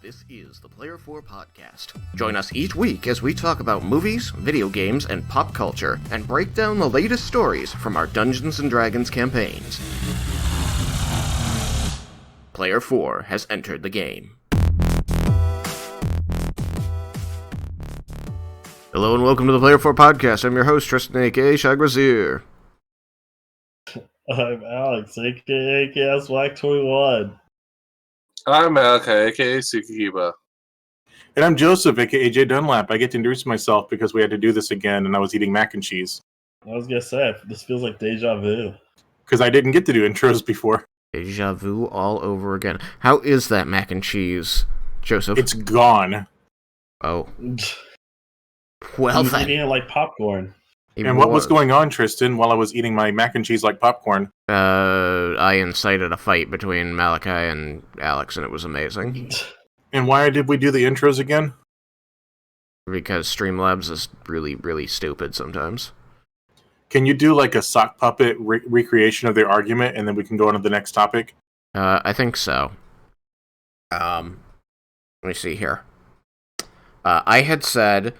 This is the Player 4 Podcast. Join us each week as we talk about movies, video games, and pop culture, and break down the latest stories from our Dungeons & Dragons campaigns. Player 4 has entered the game. Hello and welcome to the Player 4 Podcast. I'm your host, Tristan, aka Shagrazir. I'm Alex, aka KS Black 21. I'm Malachi, aka Sukihiba. And I'm Joseph, aka Jay Dunlap. I get to introduce myself because we had to do this again and I was eating mac and cheese. I was gonna say, this feels like deja vu. Because I didn't get to do intros before. Deja vu all over again. How is that mac and cheese, Joseph? It's gone. Oh. Well, I'm eating it like popcorn. And what was going on, Tristan, while I was eating my mac and cheese like popcorn? I incited a fight between Malachi and Alex, and it was amazing. And why did we do the intros again? Because Streamlabs is really, really stupid sometimes. Can you do like a sock puppet recreation of their argument, and then we can go on to the next topic? I think so. Let me see here. I had said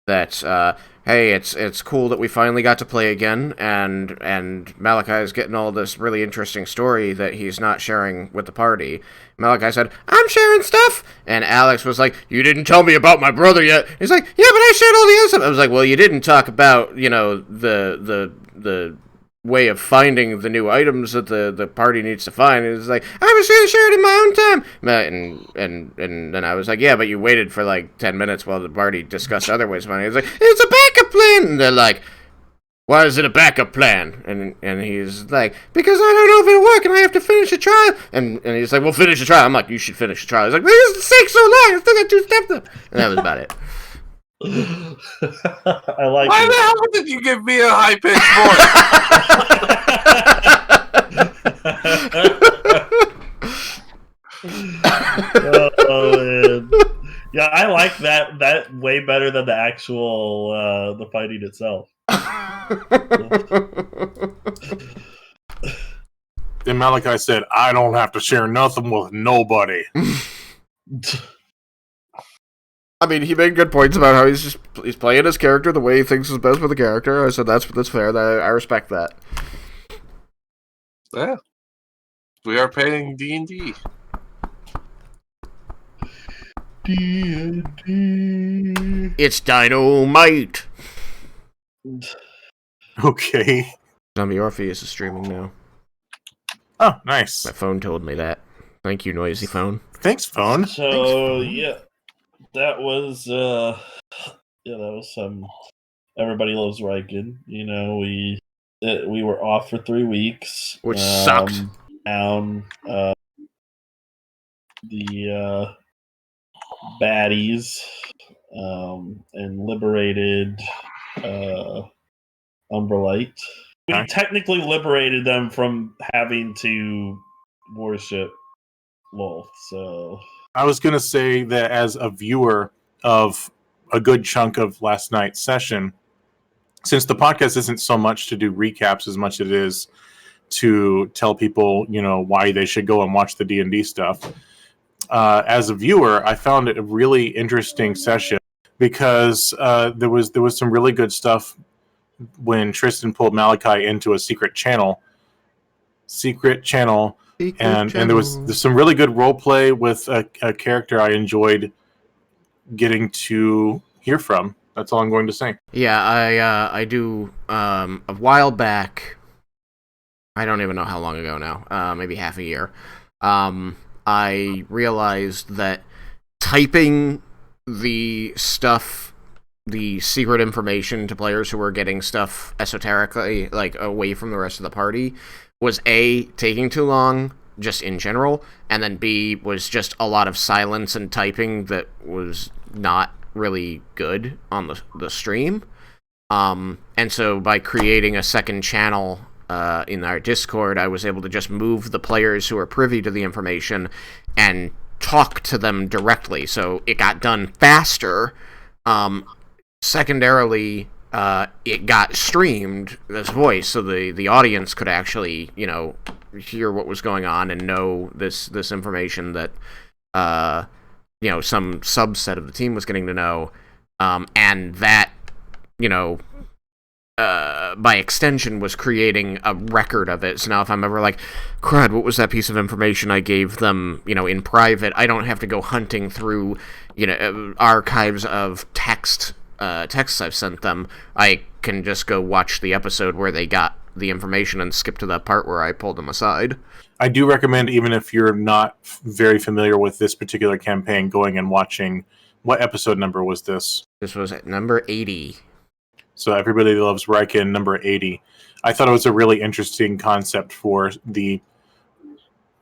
that, hey, it's cool that we finally got to play again, and Malachi is getting all this really interesting story that he's not sharing with the party. Malachi said, I'm sharing stuff! And Alex was like, you didn't tell me about my brother yet. He's like, yeah, but I shared all the other stuff. I was like, well, you didn't talk about, the way of finding the new items that the party needs to find. It was like, I was going to share it in my own time. And then I was like, yeah, but you waited for like 10 minutes while the party discussed other ways of finding it. He was like, it's a backup plan. And they're like, why is it a backup plan? And he's like, because I don't know if it'll work and I have to finish a trial. And he's like, well, finish the trial. I'm like, you should finish the trial. He's like, but this takes so long. I still got 2 steps up. And that was about it. I like Why it. the hell did you give me a high-pitched voice? Oh, man. Yeah, I like that way better than the actual the fighting itself. Then Malachi said, I don't have to share nothing with nobody. I mean, he made good points about how he's playing his character the way he thinks is best for the character. I said that's fair. I respect that. Yeah. We are playing D&D. D&D. It's dynamite. Okay. Zombie Orpheus is streaming now. Oh, nice. My phone told me that. Thank you, noisy phone. Thanks, phone. So, yeah. That was some Everybody Loves Riken. You know, we were off for 3 weeks, Which sucked. Down the baddies and liberated Umbrelite. We technically liberated them from having to worship Lolth, so I was going to say that as a viewer of a good chunk of last night's session, since the podcast isn't so much to do recaps as much as it is to tell people, why they should go and watch the D&D stuff. As a viewer, I found it a really interesting session because there was some really good stuff when Tristan pulled Malachi into a secret channel. And there's some really good role play with a character I enjoyed getting to hear from. That's all I'm going to say. Yeah, I do. A while back, I don't even know how long ago now. Maybe half a year. I realized that typing the stuff, the secret information to players who were getting stuff esoterically, like away from the rest of the party, was A, taking too long, just in general, and then B, was just a lot of silence and typing that was not really good on the stream. And so by creating a second channel in our Discord, I was able to just move the players who are privy to the information and talk to them directly, so it got done faster. Secondarily, it got streamed, this voice, so the audience could actually, hear what was going on and know this information that some subset of the team was getting to know, and that, by extension, was creating a record of it. So now if I'm ever like, crud, what was that piece of information I gave them, in private, I don't have to go hunting through, archives of texts I've sent them. I can just go watch the episode where they got the information and skip to that part where I pulled them aside. I do recommend, even if you're not very familiar with this particular campaign, going and watching. What episode number was this? This was at number 80. So Everybody Loves Riken, number 80. I thought it was a really interesting concept for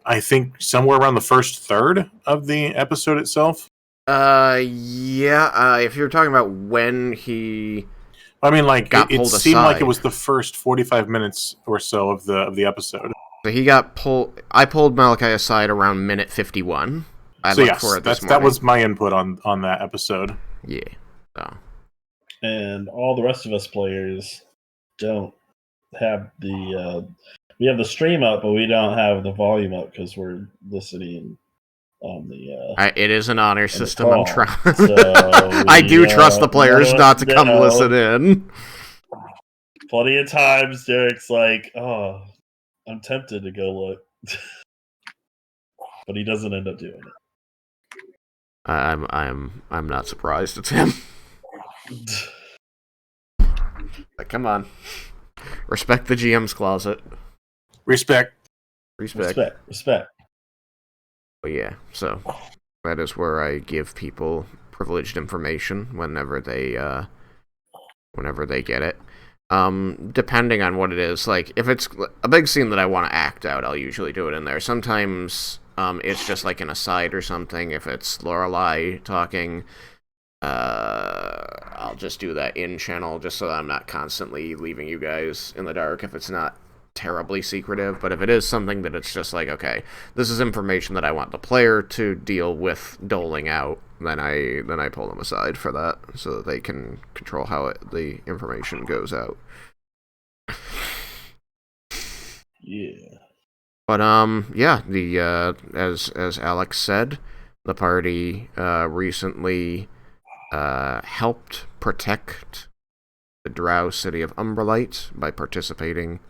I think somewhere around the first third of the episode itself. If you're talking about when he... I mean, like, it seemed like it aside. was the first 45 minutes or so of the episode. So he got pulled... I pulled Malachi aside around minute 51. That was my input on that episode. Yeah, so... And all the rest of us players don't have we have the stream up, but we don't have the volume up because we're listening on the it is an honor system. call. I'm trying. So I do trust the players not to come listen in. Plenty of times Derek's like, "Oh, I'm tempted to go look," but he doesn't end up doing it. I'm not surprised it's him. Like, come on. Respect the GM's closet. Respect. Respect. But yeah, so that is where I give people privileged information whenever they get it. Depending on what it is, like if it's a big scene that I want to act out, I'll usually do it in there. Sometimes it's just like an aside or something. If it's Lorelai talking, I'll just do that in channel just so that I'm not constantly leaving you guys in the dark if it's not terribly secretive. But if it is something that it's just like, okay, this is information that I want the player to deal with doling out, then I pull them aside for that so that they can control how the information goes out. Yeah. But as Alex said, the party recently helped protect the Drow city of Umberlight by participating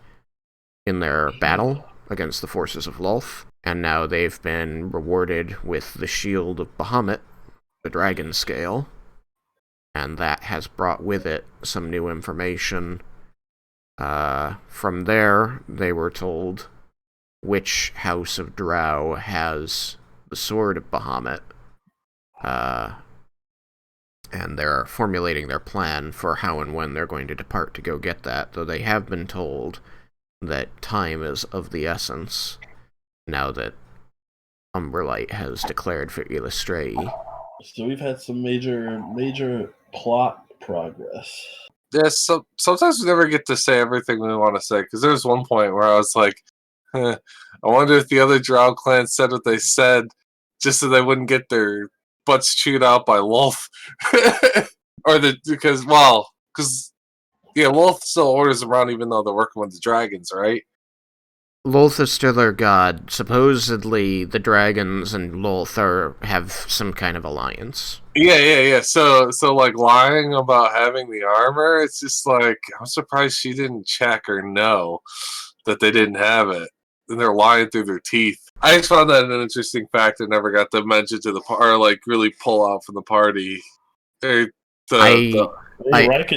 in their battle against the forces of Lolth, and now they've been rewarded with the Shield of Bahamut, the Dragon Scale, and that has brought with it some new information. From there, they were told which House of Drow has the Sword of Bahamut, and they're formulating their plan for how and when they're going to depart to go get that, though they have been told that time is of the essence now that Umberlight has declared for Illustray. So we've had some major plot progress. Yeah, sometimes we never get to say everything we want to say, because there was one point where I was like, I wonder if the other Drow clan said what they said just so they wouldn't get their butts chewed out by Wolf. Because Wolf still orders them around even though they're working with the dragons, right? Lolth is still their god. Supposedly, the dragons and Lolth have some kind of alliance. Yeah. So like lying about having the armor, it's just like, I'm surprised she didn't check or know that they didn't have it. And they're lying through their teeth. I just found that an interesting fact that never got to mention to the or like really pull out from the party. Rika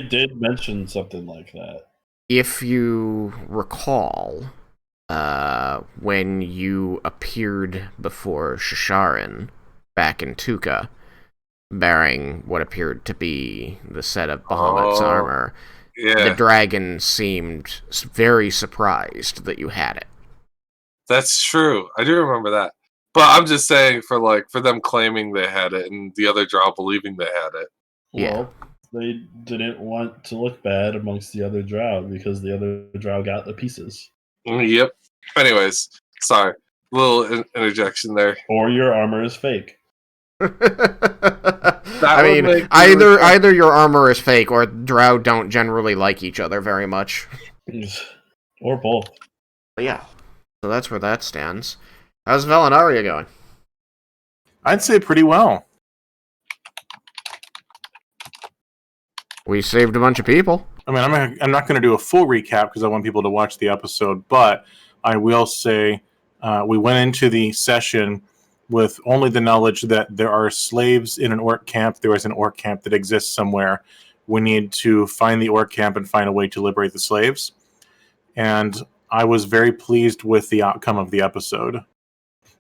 did mention something like that. If you recall, when you appeared before Shisharin back in Tuka, bearing what appeared to be the set of Bahamut's armor, the dragon seemed very surprised that you had it. That's true. I do remember that. But I'm just saying for them claiming they had it and the other Drow believing they had it. Well, they didn't want to look bad amongst the other Drow because the other Drow got the pieces. Yep. Anyways, sorry. Little interjection there. Or your armor is fake. I mean, either your armor is fake or Drow don't generally like each other very much. Or both. But yeah. So that's where that stands. How's Valinaria going? I'd say pretty well. We saved a bunch of people. I mean, I'm not going to do a full recap because I want people to watch the episode, but I will say we went into the session with only the knowledge that there are slaves in an orc camp. There is an orc camp that exists somewhere. We need to find the orc camp and find a way to liberate the slaves. And I was very pleased with the outcome of the episode.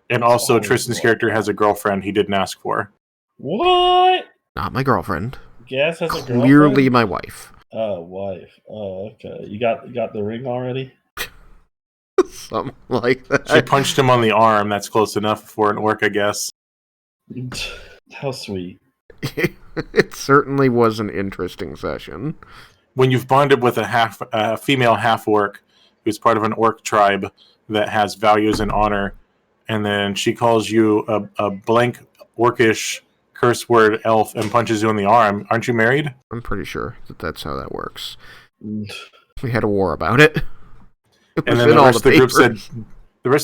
And also, Tristan's character has a girlfriend he didn't ask for. What? Not my girlfriend. Gas has a girlfriend? Clearly my wife. Oh, wife. Oh, okay. You got the ring already? Something like that. She punched him on the arm. That's close enough for an orc, I guess. How sweet. It certainly was an interesting session. When you've bonded with a female half-orc who's part of an orc tribe that has values and honor, and then she calls you a blank orcish curse word elf and punches you in the arm, aren't you married? I'm pretty sure that's how that works. We had a war about it. And then the rest of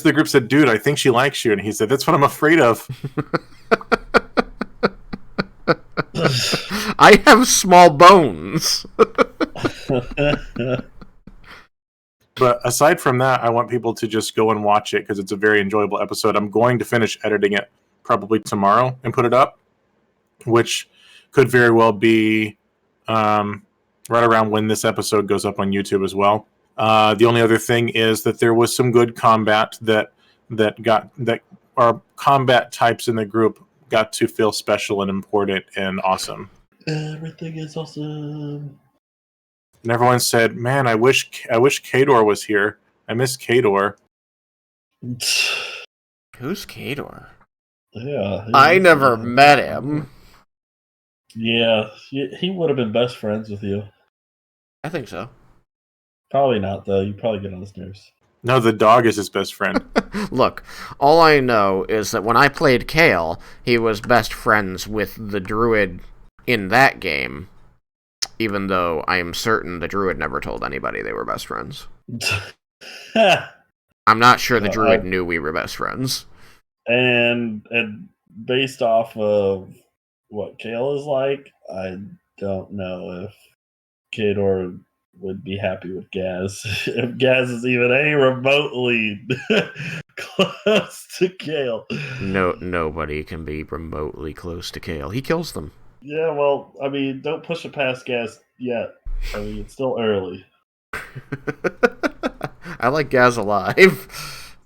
the group said, dude, I think she likes you. And he said, that's what I'm afraid of. I have small bones. But aside from that, I want people to just go and watch it because it's a very enjoyable episode. I'm going to finish editing it probably tomorrow and put it up, which could very well be right around when this episode goes up on YouTube as well. The only other thing is that there was some good combat that our combat types in the group got to feel special and important and awesome. Everything is awesome. And everyone said, man, I wish Kador was here. I miss Kador. Who's Kador? Yeah. I never met him. Yeah, he would have been best friends with you. I think so. Probably not, though. You probably get on his nerves. No, the dog is his best friend. Look, all I know is that when I played Kale, he was best friends with the druid in that game, even though I am certain the druid never told anybody they were best friends. I'm not sure the druid knew we were best friends. And based off of what Kale is like, I don't know if Kador would be happy with Gaz. If Gaz is even any remotely close to Kale. Nobody can be remotely close to Kale. He kills them. Yeah, well, I mean, don't push it past Gaz yet. I mean, it's still early. I like Gaz alive.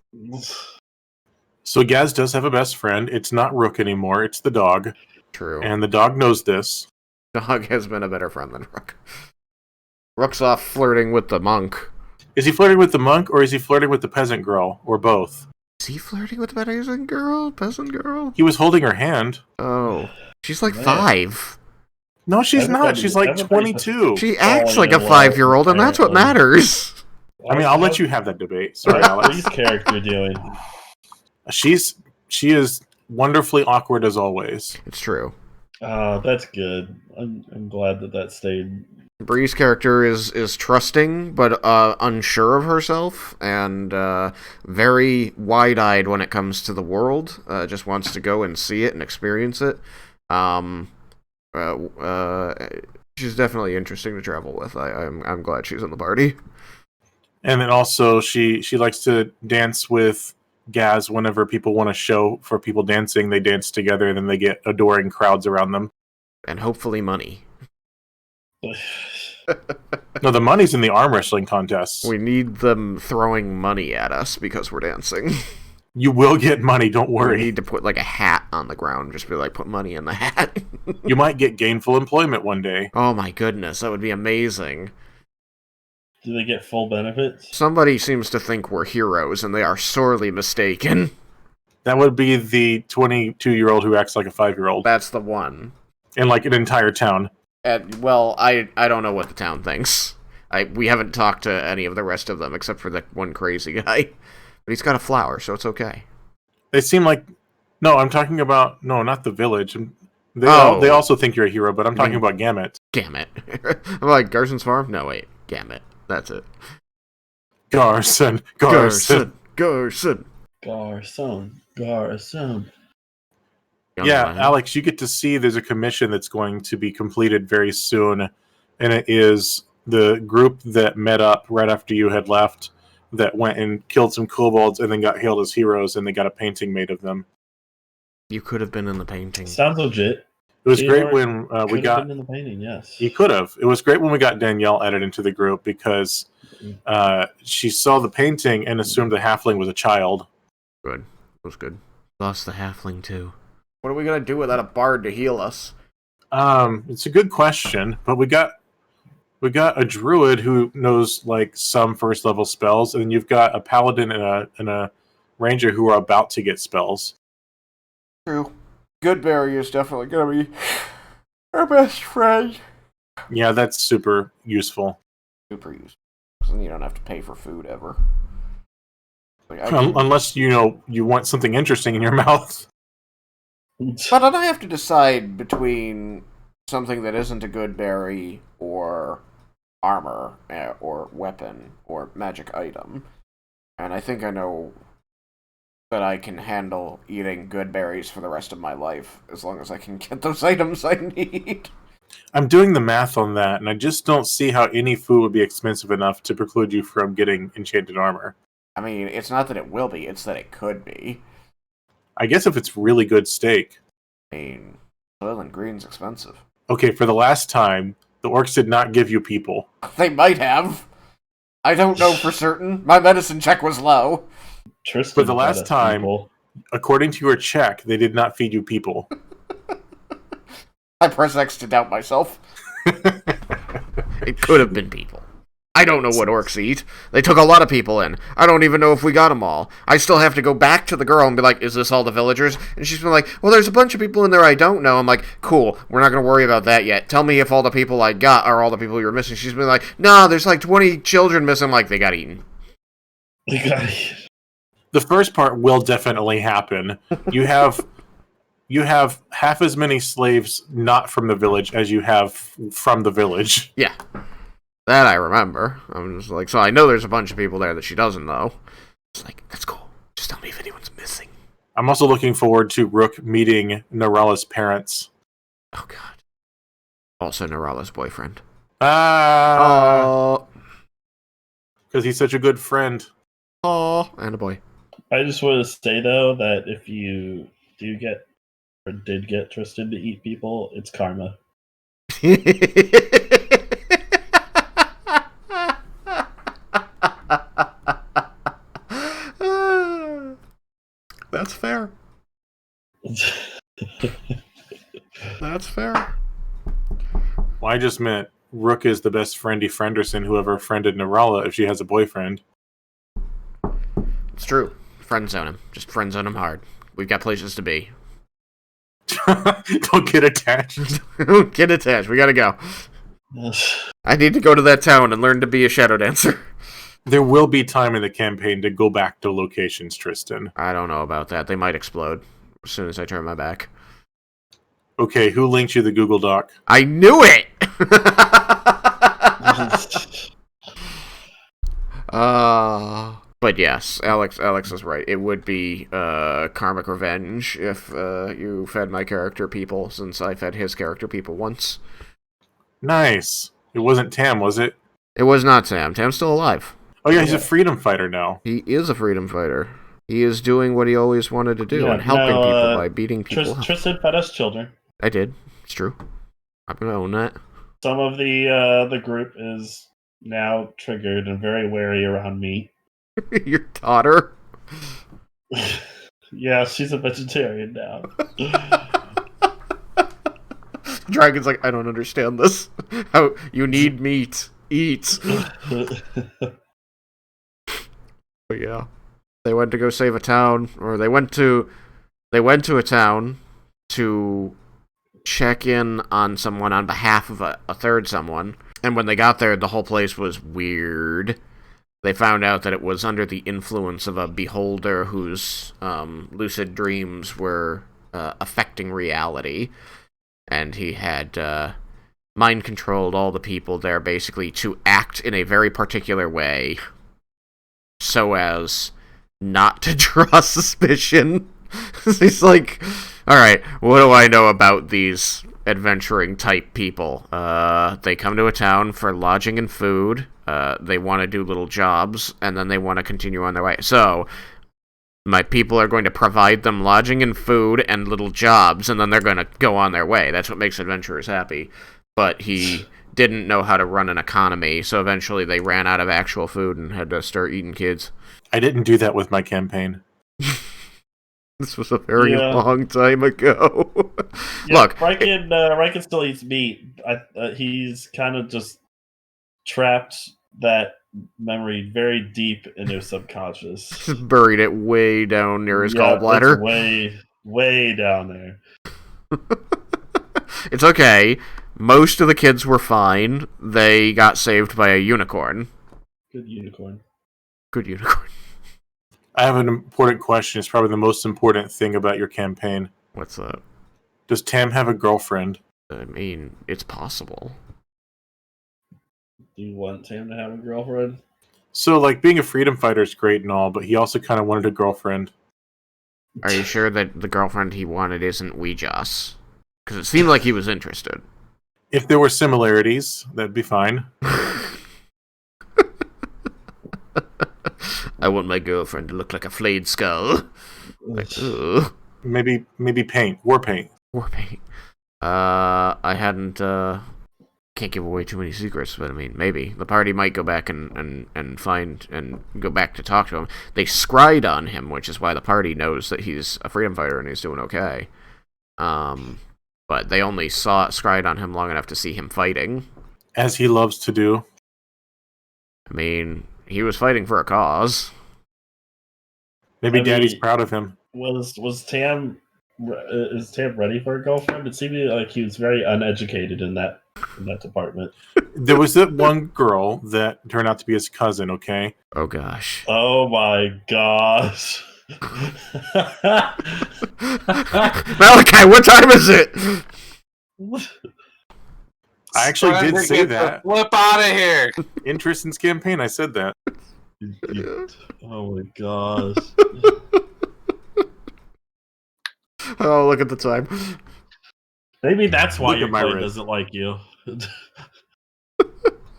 So Gaz does have a best friend. It's not Rook anymore. It's the dog. True. And the dog knows this. Dog has been a better friend than Rook. Rook's off flirting with the monk. Is he flirting with the monk, or is he flirting with the peasant girl, or both? Is he flirting with the peasant girl? He was holding her hand. Oh. She's like 5. No, she's not. She's like 22. She acts like a 5-year-old, and that's what matters. I mean, I'll let you have that debate. Sorry, Alex. What's character doing? She is wonderfully awkward as always. It's true. That's good. I'm glad that stayed. Bree's character is trusting, but unsure of herself, and very wide-eyed when it comes to the world. Just wants to go and see it and experience it. She's definitely interesting to travel with. I'm glad she's in the party. And then also, she likes to dance with Gaz whenever people want to show for people dancing. They dance together, and then they get adoring crowds around them. And hopefully money. No, the money's in the arm wrestling contests. We need them throwing money at us because we're dancing. You will get money, don't worry. We need to put like a hat on the ground, just be like, put money in the hat. You might get gainful employment one day. Oh my goodness, that would be amazing. Do they get full benefits? Somebody seems to think we're heroes, and they are sorely mistaken. That would be the 22-year-old who acts like a 5-year-old. That's the one. In like an entire town. Well, I don't know what the town thinks. We haven't talked to any of the rest of them, except for the one crazy guy. But he's got a flower, so it's okay. They seem like... No, I'm talking about... No, not the village. They also think you're a hero, but I'm talking about Gamut. Gamut. I'm like, Garson's farm? No, wait. Gamut. That's it. Garson. Yeah, Alex, you get to see there's a commission that's going to be completed very soon and it is the group that met up right after you had left that went and killed some kobolds and then got hailed as heroes, and they got a painting made of them. You could have been in the painting. Sounds legit. It was Theodore great when we Could have got... been in the painting, yes. You could have. It was great when we got Danielle added into the group because she saw the painting and assumed the halfling was a child. Good. It was good. Lost the halfling, too. What are we going to do without a bard to heal us? It's a good question, but we got a druid who knows like some first level spells, and you've got a paladin and a ranger who are about to get spells. True. Goodberry is definitely going to be our best friend. Yeah, that's super useful. Super useful. And you don't have to pay for food ever. Like, Unless you want something interesting in your mouth. But I don't have to decide between something that isn't a good berry or armor or weapon or magic item. And I think I know that I can handle eating good berries for the rest of my life as long as I can get those items I need. I'm doing the math on that, and I just don't see how any food would be expensive enough to preclude you from getting enchanted armor. I mean, it's not that it will be, it's that it could be. I guess if it's really good steak. I mean, Soylent Green's expensive. Okay, for the last time, the orcs did not give you people. They might have. I don't know for certain. My medicine check was low. Tristan For the last time, according to your check, they did not feed you people. I press X to doubt myself. It could have been people. I don't know what orcs eat. They took a lot of people in. I don't even know if we got them all. I still have to go back to the girl and be like, is this all the villagers? And she's been like, well, there's a bunch of people in there I don't know. I'm like, cool, we're not going to worry about that yet. Tell me if all the people I got are all the people you're missing. She's been like, no, there's like 20 children missing. I'm like, they got eaten. The first part will definitely happen. You have half as many slaves not from the village as you have from the village. Yeah. That I remember. I'm just like, so I know there's a bunch of people there that she doesn't know. It's like, that's cool. Just tell me if anyone's missing. I'm also looking forward to Rook meeting Narala's parents. Oh, God. Also Narala's boyfriend. Because he's such a good friend. Oh, and a boy. I just want to say, though, that if you do get or did get Tristan to eat people, it's karma. That's fair. That's fair. Well, I just meant Rook is the best friendy Frienderson who ever friended Narala if she has a boyfriend. It's true. Friend zone him. Just friend zone him hard. We've got places to be. Don't get attached. Don't get attached. We gotta go. I need to go to that town and learn to be a shadow dancer. There will be time in the campaign to go back to locations, Tristan. I don't know about that. They might explode as soon as I turn my back. Okay, who linked you the Google Doc? I knew it! But yes, Alex is right. It would be karmic revenge if you fed my character people, since I fed his character people once. Nice. It wasn't Tam, was it? It was not Tam. Tam's still alive. Oh yeah, he's a freedom fighter now. He is a freedom fighter. He is doing what he always wanted to do, and helping people by beating people up. Tristan fed us children. I did. It's true. I'm gonna own that. Some of the group is now triggered and very wary around meat. Your daughter? Yeah, she's a vegetarian now. Dragon's like, I don't understand this. How you need meat. Eat. But yeah. They went to go save a town, or they went to a town to check in on someone on behalf of a third someone. And when they got there, the whole place was weird. They found out that it was under the influence of a beholder whose lucid dreams were affecting reality. And he had mind-controlled all the people there, basically, to act in a very particular way, so as not to draw suspicion. He's like, right, what do I know about these adventuring type people? They come to a town for lodging and food. They want to do little jobs, and then they want to continue on their way. So, my people are going to provide them lodging and food and little jobs, and then they're going to go on their way. That's what makes adventurers happy. But he didn't know how to run an economy, so eventually they ran out of actual food and had to start eating kids. I didn't do that with my campaign. This was a very long time ago. Yeah, Look, Riken still eats meat. He's kind of just trapped that memory very deep in his subconscious. buried it way down near his It's gallbladder. way down there. It's okay. Most of the kids were fine. They got saved by a unicorn. Good unicorn. Good unicorn. I have an important question. It's probably the most important thing about your campaign. What's that? Does Tam have a girlfriend? I mean, it's possible. Do you want Tam to have a girlfriend? So, like, being a freedom fighter is great and all, but he also kind of wanted a girlfriend. Are you sure that the girlfriend he wanted isn't Weejas? Because it seemed like he was interested. If there were similarities, that'd be fine. I want my girlfriend to look like a flayed skull. Like, ugh. Maybe paint. War paint. War paint. I hadn't, can't give away too many secrets, but I mean, maybe. The party might go back and find, and go back to talk to him. They scried on him, which is why the party knows that he's a freedom fighter and he's doing okay. But they only scried on him long enough to see him fighting. As he loves to do. I mean, he was fighting for a cause. Maybe Daddy's proud of him. Was Tam... Is Tam ready for a girlfriend? It seemed like he was very uneducated in that department. There was that one girl that turned out to be his cousin, okay? Oh, gosh. Oh, my gosh. Malachi, what time is it? I actually Trying did to say get that. the flip out of here. In Tristan's campaign, I said that. Oh, my gosh. Oh, look at the time. Maybe that's why Look your at my clan wrist. doesn't like you.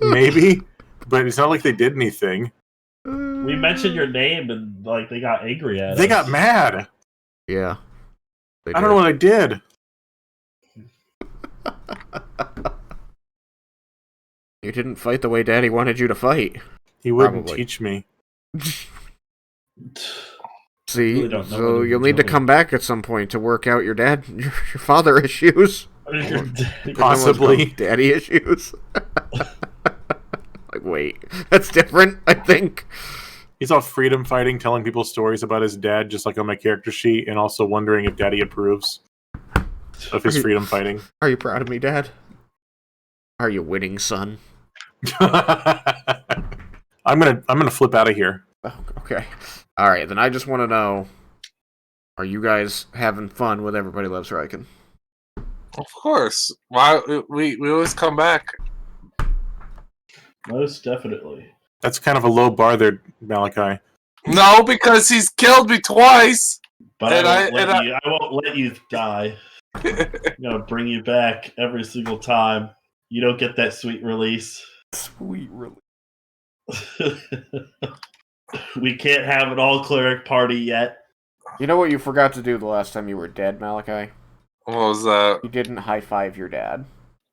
Maybe, but it's not like they did anything. We mentioned your name and like they got angry at us. They got mad. Yeah. I don't know what I did. You didn't fight the way Daddy wanted you to fight. He wouldn't Probably. teach me. See, Really don't know so what you'll you're need to doing. come back at some point to work out your father issues. Possibly. Daddy issues. Like, wait, that's different, I think. He's all freedom fighting, telling people stories about his dad, just like on my character sheet, and also wondering if Daddy approves of his freedom fighting. Are you proud of me, Dad? Are you winning, son? I'm gonna flip out of here. Oh, okay. Alright, then I just want to know, are you guys having fun with Everybody Loves Riken? Of course. Why we always come back. Most definitely. That's kind of a low bar there, Malachi. No, because he's killed me twice. But And I won't let you die. I'm gonna bring you back every single time. You don't get that sweet release. Sweet relief. We can't have an all cleric party yet. You know what you forgot to do the last time you were dead, Malachi? What was that? You didn't high-five your dad.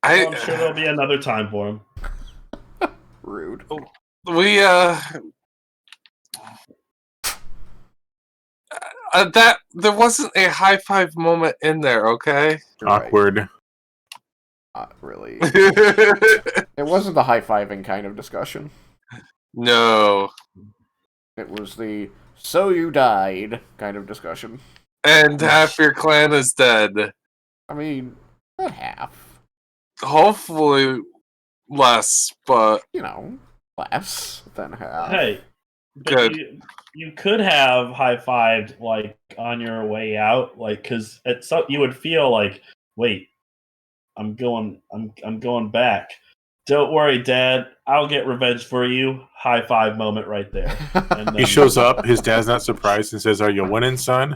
I'm sure there'll be another time for him. Rude. We that there wasn't a high five moment in there, okay? You're right. Awkward. Not really. It wasn't the high-fiving kind of discussion. No. It was the "so you died" kind of discussion. And half your clan is dead. I mean, not half. Hopefully less, but You know, less than half. Hey, but Good. You could have high fived like on your way out, like because at some you would feel like, wait, I'm going back. Don't worry, Dad. I'll get revenge for you. High five moment right there. And He shows up. His dad's not surprised and says, "Are you winning, son?"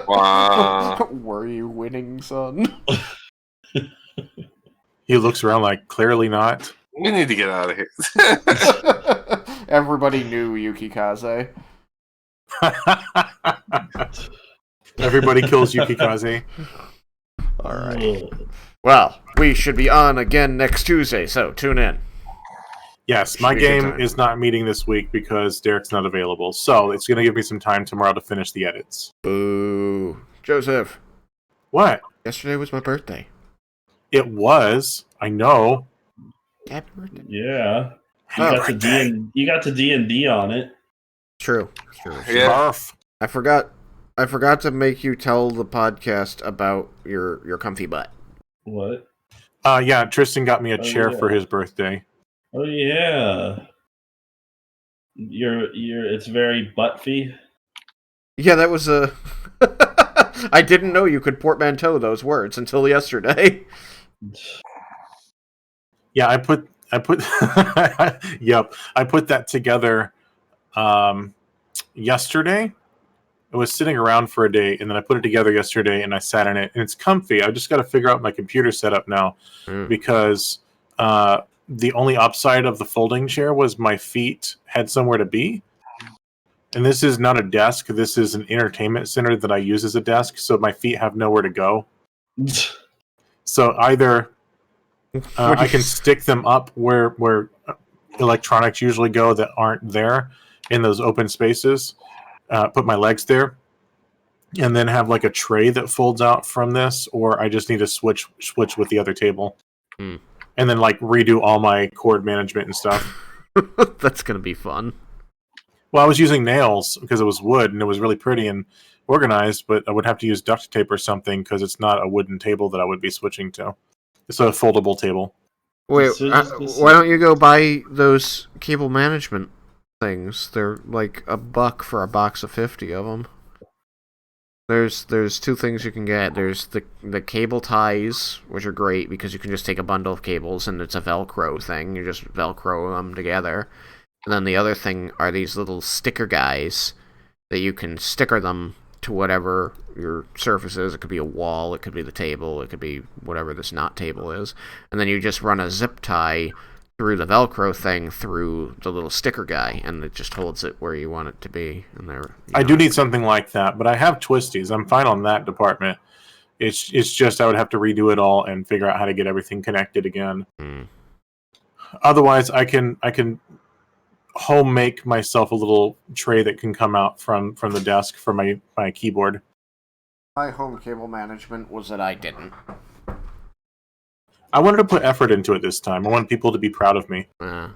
wow. winning, son. He looks around like, clearly not. We need to get out of here. Everybody knew Yuki Kaze. Everybody kills Yukikaze. Alright. Well, we should be on again next Tuesday, so tune in. Yes, my game is not meeting this week because Derek's not available. So it's going to give me some time tomorrow to finish the edits. Boo. Joseph. What? Yesterday was my birthday. It was. I know. Happy birthday. Yeah. Happy You got to D&D on it. True. Yeah. Barf. I forgot to make you tell the podcast about your comfy butt. What? Yeah, Tristan got me a chair yeah. for his birthday. Oh yeah. It's very buttfy. Yeah, that was a... I didn't know you could portmanteau those words until yesterday. Yeah, I put yep, I put that together yesterday. It was sitting around for a day, and then I put it together yesterday, and I sat in it, and it's comfy. I just got to figure out my computer setup now, because the only upside of the folding chair was my feet had somewhere to be. And this is not a desk. This is an entertainment center that I use as a desk, so my feet have nowhere to go. So either I can stick them up where electronics usually go that aren't there in those open spaces, put my legs there, and then have like a tray that folds out from this, or I just need to switch with the other table. And then like redo all my cord management and stuff. That's gonna be fun. Well, I was using nails because it was wood and it was really pretty and organized, but I would have to use duct tape or something because it's not a wooden table that I would be switching to. It's a foldable table. Wait, why don't you go buy those cable management things? They're like $1 for a box of 50 of them. There's two things you can get. There's the cable ties, which are great because you can just take a bundle of cables and it's a Velcro thing. You just Velcro them together. And then the other thing are these little sticker guys that you can sticker them to whatever your surface is. It could be a wall, it could be the table, it could be whatever this not table is. And then you just run a zip tie through the Velcro thing through the little sticker guy, and it just holds it where you want it to be. And I do need something like that, but I have twisties. I'm fine on that department. It's just I would have to redo it all and figure out how to get everything connected again. Otherwise, I can home make myself a little tray that can come out from the desk for my keyboard. My home cable management was that I didn't. I wanted to put effort into it this time. I want people to be proud of me. I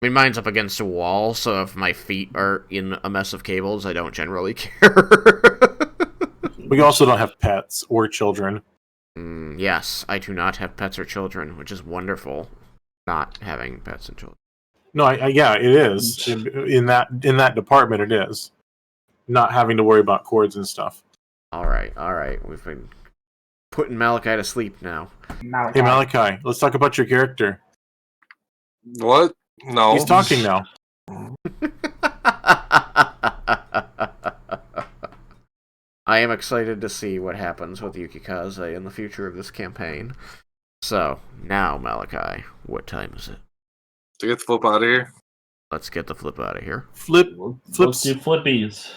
mean, mine's up against a wall, so if my feet are in a mess of cables, I don't generally care. We also don't have pets or children. Yes, I do not have pets or children, which is wonderful. Not having pets and children. No, yeah, it is. In that department, it is. Not having to worry about cords and stuff. All right. We've been putting Malachi to sleep now. Hey, Malachi, let's talk about your character. What? No. He's talking now. I am excited to see what happens with Yukikaze in the future of this campaign. So, now, Malachi, what time is it? To get the flip out of here? Let's get the flip out of here. Flips. Let's do flippies.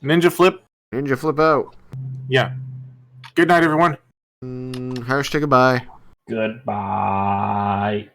Ninja flip. Ninja flip out. Yeah. Good night, everyone. Harsh, goodbye. Goodbye.